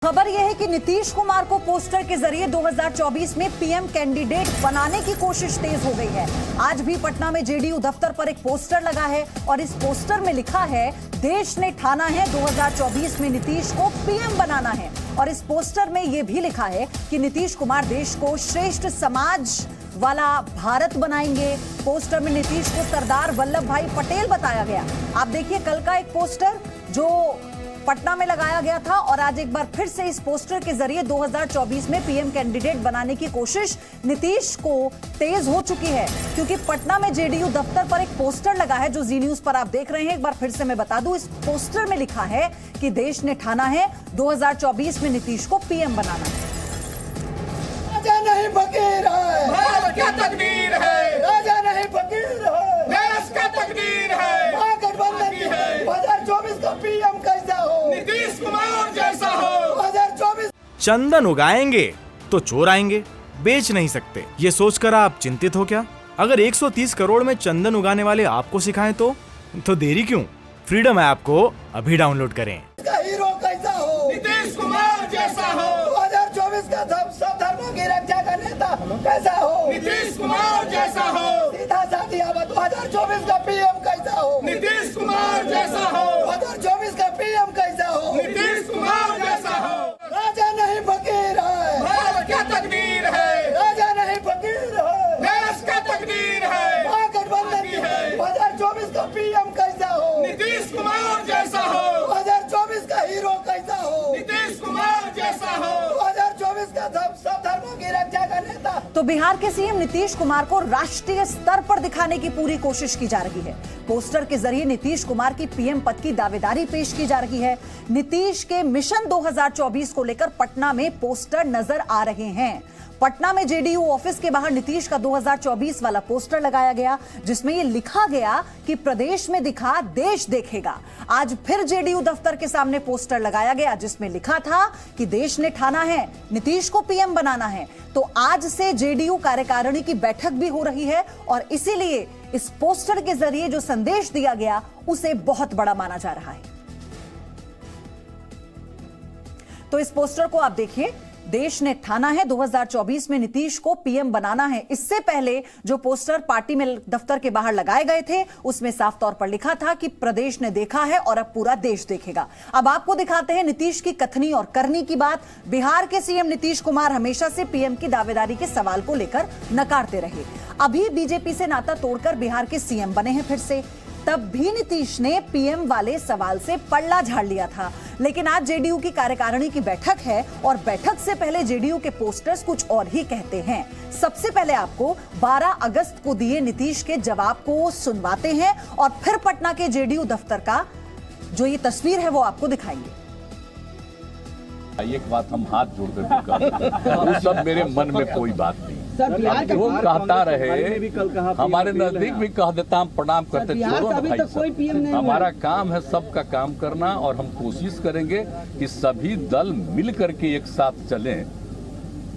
खबर यह है कि नीतीश कुमार को पोस्टर के जरिए 2024 में पीएम कैंडिडेट बनाने की कोशिश तेज हो गई है। आज भी पटना में जेडीयू दफ्तर पर एक पोस्टर लगा है और इस पोस्टर में लिखा है, देश ने ठाना है 2024 में नीतीश को पीएम बनाना है। और इस पोस्टर में यह भी लिखा है कि नीतीश कुमार देश को श्रेष्ठ समाज वाला भारत बनाएंगे। पोस्टर में नीतीश को सरदार वल्लभ भाई पटेल बताया गया। आप देखिए कल का एक पोस्टर जो पटना में लगाया गया था और आज एक बार फिर से इस पोस्टर के जरिए 2024 में पीएम कैंडिडेट बनाने की कोशिश नीतीश को तेज हो चुकी है, क्योंकि पटना में जेडीयू दफ्तर पर एक पोस्टर लगा है जो जी न्यूज पर आप देख रहे हैं। एक बार फिर से मैं बता दूं, इस पोस्टर में लिखा है कि देश ने ठाना है 2024 में नीतीश को पीएम बनाना है। राजा नहीं फकीर है, भारत क्या तकदीर है, राजा नहीं फकीर है, देश का तकदीर है, महागठबंधन की 2024 का पीएम कैसा हो, नीतीश कुमार जैसा हो। 2024 चंदन उगाएंगे तो चोर आएंगे, बेच नहीं सकते, ये सोचकर आप चिंतित हो क्या? अगर 130 करोड़ में चंदन उगाने वाले आपको सिखाएं तो देरी क्यों? फ्रीडम ऐप को अभी डाउनलोड करें। का हीरो कैसा हो, नीतीश कुमार जैसा हो, 2024 का सब धर्मों की रक्षा का नेता कैसा हो, नीतीश कुमार जैसा हो, सीधा साधी आवाज 2024 का पीएम कैसा हो, नीतीश कुमार जैसा हो, 2024 का पीएम कैसा हो, नीतीश कुमार जैसा हो। राजा नहीं फकीर है, भारत क्या तकदीर है, राजा नहीं फकीर है, देश का तकदीर है, महागठबंधन की 2024 का पीएम कैसा हो, नीतीश कुमार जैसा हो, 2024 का हीरो कैसा हो, नीतीश कुमार जैसा हो, 2024 का सब धर्मों की रक्षा का नेता। तो बिहार के सीएम नीतीश कुमार को राष्ट्रीय स्तर पर दिखाने की पूरी कोशिश की जा रही है। पोस्टर के जरिए नीतीश कुमार की पीएम पद की दावेदारी पेश की जा रही है। नीतीश के मिशन 2024 को लेकर पटना में पोस्टर नजर आ रहे हैं। पटना में जेडीयू ऑफिस के बाहर नीतीश का 2024 वाला पोस्टर लगाया गया, जिसमें यह लिखा गया कि प्रदेश में दिखा देश देखेगा। आज फिर जेडीयू दफ्तर के सामने पोस्टर लगाया गया जिसमें लिखा था कि देश ने ठाना है नीतीश को पीएम बनाना है। तो आज से जेडीयू कार्यकारिणी की बैठक भी हो रही है और इसीलिए इस पोस्टर के जरिए जो संदेश दिया गया उसे बहुत बड़ा माना जा रहा है। तो इस पोस्टर को आप देखिए, देश ने ठाना है 2024 में नीतीश को पीएम बनाना है। इससे पहले जो पोस्टर पार्टी में दफ्तर के बाहर लगाए गए थे उसमें साफ तौर पर लिखा था कि प्रदेश ने देखा है और अब पूरा देश देखेगा। अब आपको दिखाते हैं नीतीश की कथनी और करनी की बात। बिहार के सीएम नीतीश कुमार हमेशा से पीएम की दावेदारी के सवाल को लेकर नकारते रहे। अभी बीजेपी से नाता तोड़कर बिहार के सीएम बने हैं फिर से। तब भी नीतीश ने पीएम वाले सवाल से पल्ला झाड़ लिया था। लेकिन आज जेडीयू की कार्यकारिणी की बैठक है और बैठक से पहले जेडीयू के पोस्टर्स कुछ और ही कहते हैं। सबसे पहले आपको 12 अगस्त को दिए नीतीश के जवाब को सुनवाते हैं और फिर पटना के जेडीयू दफ्तर का जो ये तस्वीर है वो आपको दिखाएंगे। एक बात हम हाथ जोड़कर भी कहते, वो सब मेरे मन में कोई बात नहीं। वो कहता रहे, हमारे नजदीक भी कह देता, हम प्रणाम करते, छोड़ो ना भाई साहब। हमारा काम है सबका काम करना और हम कोशिश करेंगे कि सभी दल मिल करके एक साथ चलें।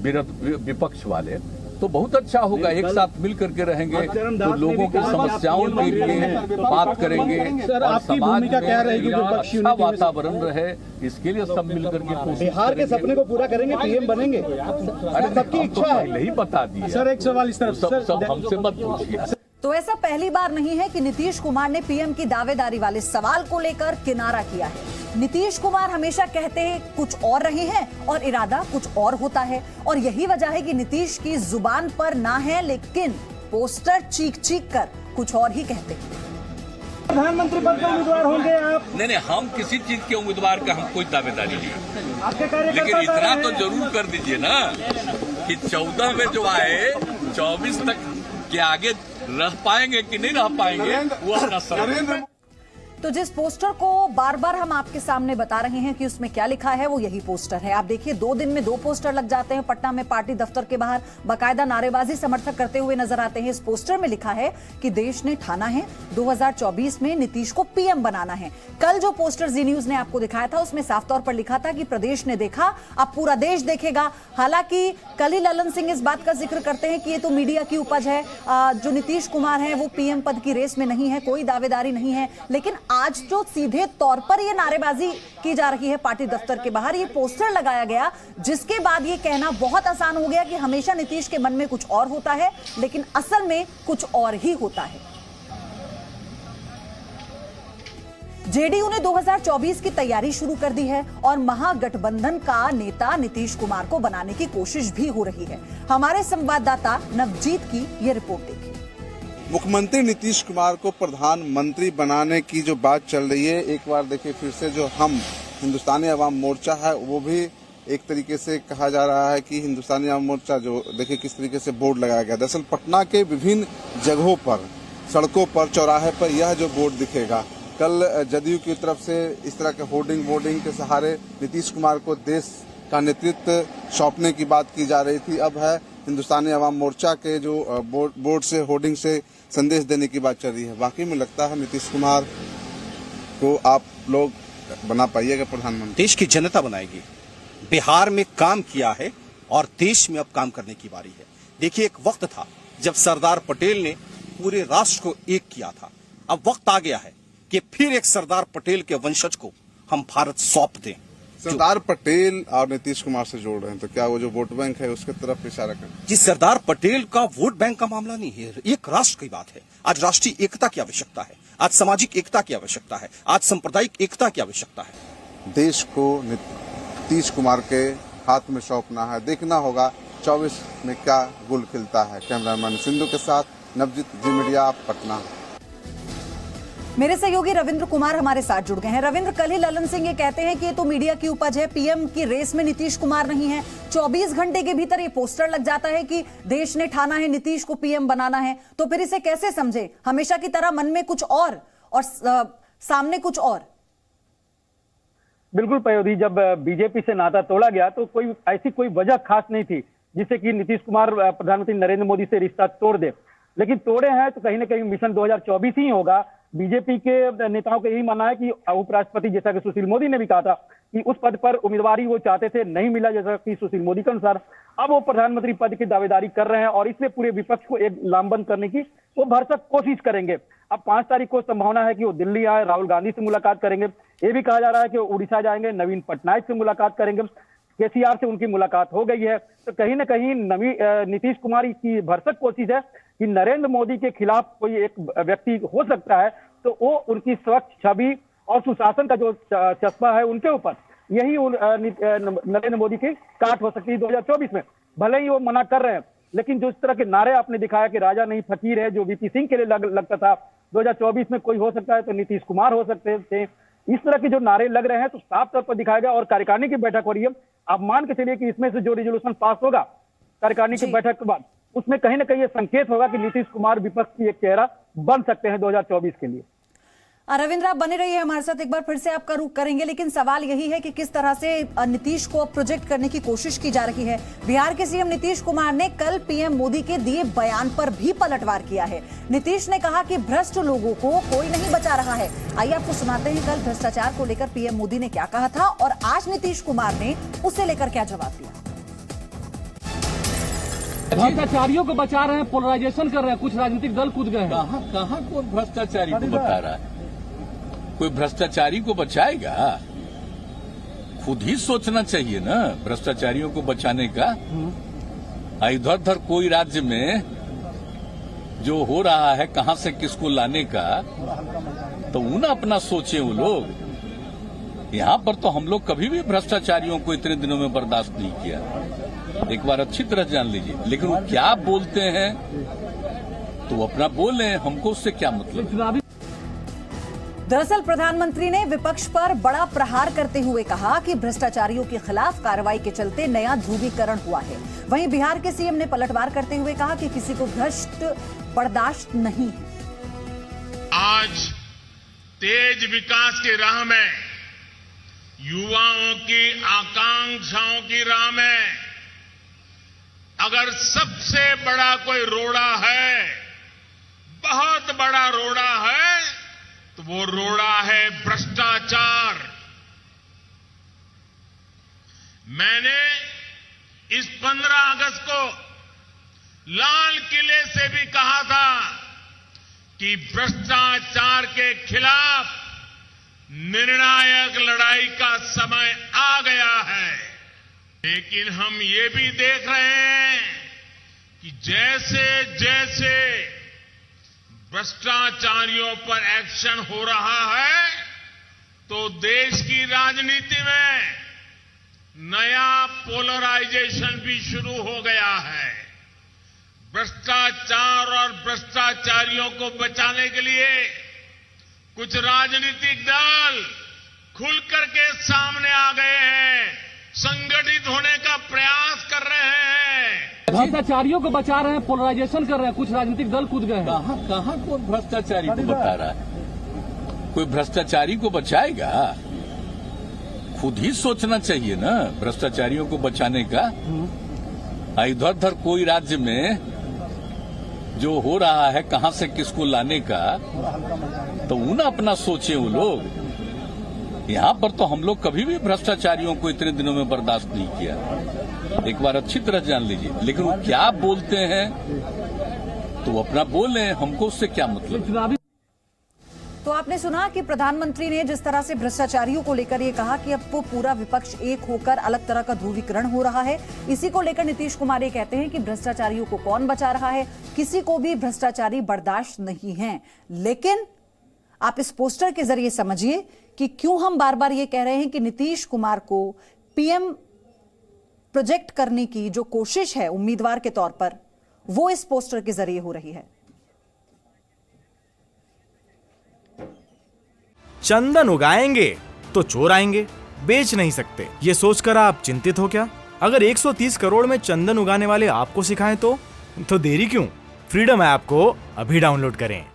विपक्ष वाले तो बहुत अच्छा होगा, एक साथ मिल करके रहेंगे तो लोगों की समस्याओं के लिए बात करेंगे और समाज में अच्छा वातावरण रहे, इसके लिए सब मिल करके कोशिश। बिहार के सपने को पूरा करेंगे, पीएम बनेंगे, अरे सबकी इच्छा है। पहले ही बता दिया सर एक सवाल इस तरफ, सब हमसे मत पूछिए। तो ऐसा पहली बार नहीं है कि नीतीश कुमार ने पीएम की दावेदारी वाले सवाल को लेकर किनारा किया है। नीतीश कुमार हमेशा कहते हैं कुछ और रहे हैं और इरादा कुछ और होता है और यही वजह है कि नीतीश की जुबान पर ना है लेकिन पोस्टर चीख चीख कर कुछ और ही कहते हैं। प्रधानमंत्री पद के उम्मीदवार होंगे आप? नहीं, हम किसी चीज के उम्मीदवार का हम कोई दावेदारी नहीं, आपके कार्यकर्ता लेकिन इतना तो जरूर कर दीजिए ना कि 14 में जो आए 24 तक के आगे रह पाएंगे कि नहीं रह पाएंगे वो अपना समझ। तो जिस पोस्टर को बार बार हम आपके सामने बता रहे हैं कि उसमें क्या लिखा है वो यही पोस्टर है। आप देखिए 2 दिन में 2 पोस्टर लग जाते हैं पटना में पार्टी दफ्तर के बाहर, बाकायदा नारेबाजी समर्थक करते हुए नजर आते हैं। इस पोस्टर में लिखा है कि देश ने ठाना है 2024 में नीतीश को पीएम बनाना है। कल जो पोस्टर जी न्यूज ने आपको दिखाया था उसमें साफ तौर पर लिखा था कि प्रदेश ने देखा अब पूरा देश देखेगा। हालांकि कल ही ललन सिंह इस बात का जिक्र करते हैं कि ये तो मीडिया की उपज है, जो नीतीश कुमार है वो पीएम पद की रेस में नहीं है, कोई दावेदारी नहीं है। लेकिन आज जो सीधे तौर पर ये नारेबाजी की जा रही है पार्टी दफ्तर के बाहर, ये पोस्टर लगाया गया, जिसके बाद ये कहना बहुत आसान हो गया कि हमेशा नीतीश के मन में कुछ और होता है, लेकिन असल में कुछ और ही होता है। जेडीयू ने 2024 की तैयारी शुरू कर दी है और महागठबंधन का नेता नीतीश कुमार को बनाने की कोशिश भी हो रही है। हमारे संवाददाता नवजीत की ये रिपोर्ट देखिए। मुख्यमंत्री नीतीश कुमार को प्रधानमंत्री बनाने की जो बात चल रही है, एक बार देखिए फिर से जो हम हिंदुस्तानी अवाम मोर्चा है वो भी एक तरीके से कहा जा रहा है कि हिंदुस्तानी अवाम मोर्चा जो देखिए किस तरीके से बोर्ड लगाया गया। दरअसल पटना के विभिन्न जगहों पर, सड़कों पर, चौराहे पर यह जो बोर्ड दिखेगा, कल जदयू की तरफ से इस तरह के होर्डिंग बोर्डिंग के सहारे नीतीश कुमार को देश का नेतृत्व सौंपने की बात की जा रही थी। अब है हिंदुस्तानी अवाम मोर्चा के जो बोर्ड से, होर्डिंग से संदेश देने की बात चल रही है। वाकई में लगता है नीतीश कुमार को आप लोग बना पाइएगा प्रधानमंत्री? देश की जनता बनाएगी। बिहार में काम किया है और देश में अब काम करने की बारी है। देखिए, एक वक्त था जब सरदार पटेल ने पूरे राष्ट्र को एक किया था। अब वक्त आ गया है कि फिर एक सरदार पटेल के वंशज को हम भारत सौंप दें। सरदार पटेल और नीतीश कुमार से जोड़ रहे हैं, तो क्या वो जो वोट बैंक है उसके तरफ इशारा करें? जी, सरदार पटेल का वोट बैंक का मामला नहीं है, एक राष्ट्र की बात है। आज राष्ट्रीय एकता की आवश्यकता है, आज सामाजिक एकता की आवश्यकता है, आज सांप्रदायिक एकता की आवश्यकता है। देश को नीतीश कुमार के हाथ में सौंपना है। देखना होगा 24 में क्या गुल खिलता है। कैमरामैन सिंधु के साथ नवजीत, जी मीडिया, पटना। मेरे सहयोगी रविंद्र कुमार हमारे साथ जुड़ गए हैं। रविंद्र, कल ही ललन सिंह ये कहते हैं कि ये तो मीडिया की उपज है, पीएम की रेस में नीतीश कुमार नहीं है। 24 घंटे के भीतर ये पोस्टर लग जाता है कि देश ने ठाना है नीतीश को पीएम बनाना है, तो फिर इसे कैसे समझे? हमेशा की तरह मन में कुछ और सामने कुछ और। बिल्कुल पयोधी, जब बीजेपी से नाता तोड़ा गया तो कोई ऐसी कोई वजह खास नहीं थी जिससे कि नीतीश कुमार प्रधानमंत्री नरेंद्र मोदी से रिश्ता तोड़ दे, लेकिन तोड़े हैं तो कहीं ना कहीं मिशन 2024 ही होगा। बीजेपी के नेताओं का यही मानना है कि उपराष्ट्रपति, जैसा कि सुशील मोदी ने भी कहा था कि उस पद पर उम्मीदवारी वो चाहते थे, नहीं मिला, जैसा कि सुशील मोदी के अनुसार। अब वो प्रधानमंत्री पद की दावेदारी कर रहे हैं और इसलिए पूरे विपक्ष को एक लामबंद करने की वो भरसक कोशिश करेंगे। अब 5 तारीख को संभावना है कि वो दिल्ली आए, राहुल गांधी से मुलाकात करेंगे। ये भी कहा जा रहा है कि वो उड़ीसा जाएंगे, नवीन पटनायक से मुलाकात करेंगे, केसीआर से उनकी मुलाकात हो गई है। तो कहीं ना कहीं नीतीश कुमार की भरसक कोशिश है कि नरेंद्र मोदी के खिलाफ कोई एक व्यक्ति हो सकता है तो वो उनकी स्वच्छ छवि और सुशासन का जो चस्पा है उनके ऊपर, यही नरेंद्र मोदी की काट हो सकती है 2024 में। भले ही वो मना कर रहे हैं, लेकिन जो इस तरह के नारे आपने दिखाया कि राजा नहीं फकीर है, जो वीपी सिंह के लिए लगता था, 2024 में कोई हो सकता है तो नीतीश कुमार हो सकते थे। इस तरह के जो नारे लग रहे हैं तो साफ तौर पर दिखाया गया। और कार्यकारिणी की बैठक हो रही है, आप मान के चलिए कि इसमें से जो रिजोल्यूशन पास होगा कार्यकारिणी की बैठक के बाद, उसमें कहीं ना कहीं ये संकेत होगा कि नीतीश कुमार विपक्ष की एक चेहरा बन सकते हैं 2024 के लिए। रविंद्र, आप बने रहिए हमारे साथ, एक बार फिर से आपका रुख करेंगे, लेकिन सवाल यही है कि किस तरह से नीतीश को प्रोजेक्ट करने की कोशिश की जा रही है। बिहार के सीएम नीतीश कुमार ने कल पीएम मोदी के दिए बयान पर भी पलटवार किया है। नीतीश ने कहा कि भ्रष्ट लोगों को कोई नहीं बचा रहा है। आइए आपको सुनाते हैं कल भ्रष्टाचार को लेकर पीएम मोदी ने क्या कहा था और आज नीतीश कुमार ने उसे लेकर क्या जवाब दिया। भ्रष्टाचारियों को बचा रहे हैं, पोलराइजेशन कर रहे हैं, कुछ राजनीतिक दल कूद गए हैं। कहाँ कोई भ्रष्टाचारी को बता रहा है? कोई भ्रष्टाचारी को बचाएगा? खुद ही सोचना चाहिए ना भ्रष्टाचारियों को बचाने का। इधर उधर कोई राज्य में जो हो रहा है, कहां से किसको लाने का, तो उन्हें अपना सोचे वो लोग। यहाँ पर तो हम लोग कभी भी भ्रष्टाचारियों को इतने दिनों में बर्दाश्त नहीं किया। एक बार अच्छी तरह जान लीजिए। लेकिन वो क्या बोलते हैं तो वो अपना बोले, हमको उससे क्या मतलब। दरअसल प्रधानमंत्री ने विपक्ष पर बड़ा प्रहार करते हुए कहा कि भ्रष्टाचारियों के खिलाफ कार्रवाई के चलते नया ध्रुवीकरण हुआ है। वहीं बिहार के सीएम ने पलटवार करते हुए कहा कि किसी को भ्रष्ट बर्दाश्त नहीं है। आज तेज विकास की राह में, युवाओं की आकांक्षाओं की राह में अगर सबसे बड़ा कोई रोड़ा है, बहुत बड़ा रोड़ा है, तो वो रोड़ा है भ्रष्टाचार। मैंने इस 15 अगस्त को लाल किले से भी कहा था कि भ्रष्टाचार के खिलाफ निर्णायक लड़ाई का समय आ गया है। लेकिन हम ये भी देख रहे हैं कि जैसे जैसे भ्रष्टाचारियों पर एक्शन हो रहा है तो देश की राजनीति में नया पोलराइजेशन भी शुरू हो गया है। भ्रष्टाचार और भ्रष्टाचारियों को बचाने के लिए कुछ राजनीतिक दल खुल करके सामने आ गए हैं, संगठित होने का प्रयास कर रहे हैं। भ्रष्टाचारियों को बचा रहे हैं, पोलराइजेशन कर रहे हैं, कुछ राजनीतिक दल कूद गए हैं। कहाँ कौन भ्रष्टाचारी को बता रहा है? कोई भ्रष्टाचारी को बचाएगा? खुद ही सोचना चाहिए ना भ्रष्टाचारियों को बचाने का। इधर उधर कोई राज्य में जो हो रहा है कहां से किसको लाने का, तो उन्हें अपना सोचे वो लोग। यहां पर तो हम लोग कभी भी भ्रष्टाचारियों को इतने दिनों में बर्दाश्त नहीं किया। एक बार अच्छी तरह जान लीजिए। लेकिन वो क्या बोलते हैं तो अपना बोले, हमको उससे क्या मतलब। तो आपने सुना कि प्रधानमंत्री ने जिस तरह से भ्रष्टाचारियों को लेकर ये कहा कि अब वो पूरा विपक्ष एक होकर अलग तरह का ध्रुवीकरण हो रहा है। इसी को लेकर नीतीश कुमार ये कहते हैं कि भ्रष्टाचारियों को कौन बचा रहा है, किसी को भी भ्रष्टाचारी बर्दाश्त नहीं है। लेकिन आप इस पोस्टर के जरिए समझिए कि क्यों हम बार बार ये कह रहे हैं कि नीतीश कुमार को पीएम प्रोजेक्ट करने की जो कोशिश है उम्मीदवार के तौर पर, वो इस पोस्टर के जरिए हो रही है। चंदन उगाएंगे तो चोर आएंगे, बेच नहीं सकते, ये सोचकर आप चिंतित हो क्या? अगर 130 करोड़ में चंदन उगाने वाले आपको सिखाएं तो देरी क्यों? फ्रीडम ऐप को अभी डाउनलोड करें।